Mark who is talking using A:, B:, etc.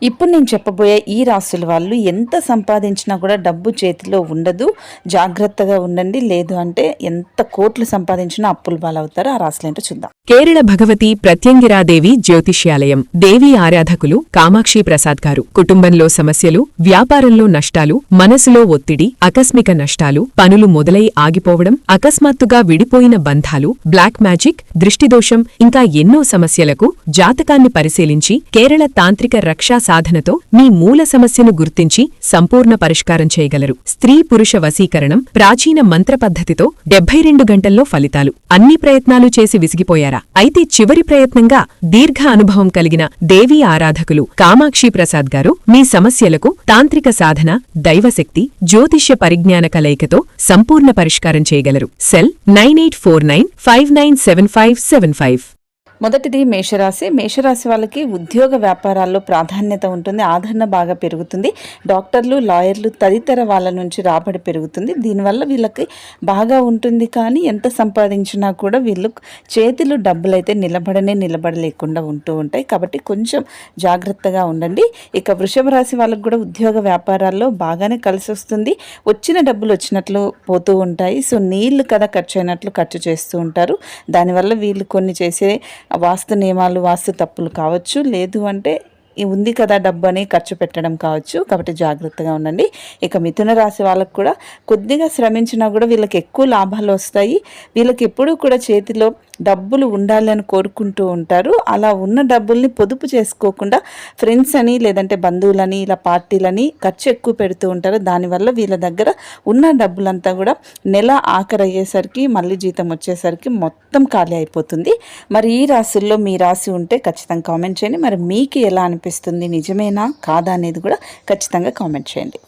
A: ఇప్పుడు నేను చెప్పబోయే ఈ రాశుల వాళ్ళు ఎంత సంపాదించినా కూడా డబ్బు చేతిలో ఉండదు. జాగ్రత్తగా ఉండండి. లేదు అంటే ఎంత కోట్లు సంపాదించినా అప్పుల పాలవుతారు. ఆ రాశులేంటో చూద్దాం.
B: కేరళ భగవతి ప్రత్యంగిరాదేవి జ్యోతిష్యాలయం దేవీ ఆరాధకులు కామాక్షి ప్రసాద్ గారు. కుటుంబంలో సమస్యలు, వ్యాపారంలో నష్టాలు, మనసులో ఒత్తిడి, ఆకస్మిక నష్టాలు, పనులు మొదలై ఆగిపోవడం, అకస్మాత్తుగా విడిపోయిన బంధాలు, బ్లాక్ మ్యాజిక్, దృష్టిదోషం ఇంకా ఎన్నో సమస్యలకు జాతకాన్ని పరిశీలించి కేరళ తాంత్రిక రక్షా సాధనతో మీ మూల సమస్యను గుర్తించి సంపూర్ణ పరిష్కారం చేయగలరు. స్త్రీ పురుష వశీకరణం ప్రాచీన మంత్ర పద్ధతితో 72 గంటల్లో ఫలితాలు. అన్ని ప్రయత్నాలు చేసి విసిగిపోయారా? అయితే చివరి ప్రయత్నంగా దీర్ఘ అనుభవం కలిగిన దేవీ ఆరాధకులు కామాక్షి ప్రసాద్ గారు మీ సమస్యలకు తాంత్రిక సాధన, దైవశక్తి, జ్యోతిష్య పరిజ్ఞాన కలయికతో సంపూర్ణ పరిష్కారం చేయగలరు. సెల్ 9849597575.
A: మొదటిది మేషరాశి. మేషరాశి వాళ్ళకి ఉద్యోగ వ్యాపారాల్లో ప్రాధాన్యత ఉంటుంది. ఆదరణ బాగా పెరుగుతుంది. డాక్టర్లు, లాయర్లు తదితర వాళ్ళ నుంచి రాబడి పెరుగుతుంది. దీనివల్ల వీళ్ళకి బాగా ఉంటుంది. కానీ ఎంత సంపాదించినా కూడా వీళ్ళు చేతిలో డబ్బులైతే నిలబడలేకుండా ఉంటూ ఉంటాయి. కాబట్టి కొంచెం జాగ్రత్తగా ఉండండి. ఇక వృషభ రాశి వాళ్ళకి కూడా ఉద్యోగ వ్యాపారాల్లో బాగానే కలిసి వస్తుంది. వచ్చిన డబ్బులు వచ్చినట్లు పోతూ ఉంటాయి. సో నీళ్లు కదా ఖర్చు అయినట్లు ఖర్చు చేస్తూ ఉంటారు. దానివల్ల వీళ్ళు కొన్ని చేసే వాస్తు నియమాలు, వాస్తు తప్పులు కావచ్చు. లేదు అంటే ఉంది కదా డబ్బు అని ఖర్చు పెట్టడం కావచ్చు. కాబట్టి జాగ్రత్తగా ఉండండి. ఇక మిథున రాశి వాళ్ళకు కూడా కొద్దిగా శ్రమించినా కూడా వీళ్ళకి ఎక్కువ లాభాలు వస్తాయి. వీళ్ళకి ఎప్పుడూ కూడా చేతిలో డబ్బులు ఉండాలి అని కోరుకుంటూ ఉంటారు. అలా ఉన్న డబ్బుల్ని పొదుపు చేసుకోకుండా ఫ్రెండ్స్ అని, లేదంటే బంధువులని, ఇలా పార్టీలని ఖర్చు ఎక్కువ పెడుతూ ఉంటారు. దానివల్ల వీళ్ళ దగ్గర ఉన్న డబ్బులంతా కూడా నెల ఆఖరి అయ్యేసరికి, మళ్ళీ జీతం వచ్చేసరికి మొత్తం ఖాళీ అయిపోతుంది. మరి ఈ రాశుల్లో మీ రాశి ఉంటే ఖచ్చితంగా కామెంట్ చేయండి. మరి మీకు ఎలా అనిపిస్తుంది? నిజమేనా కాదా అనేది కూడా ఖచ్చితంగా కామెంట్ చేయండి.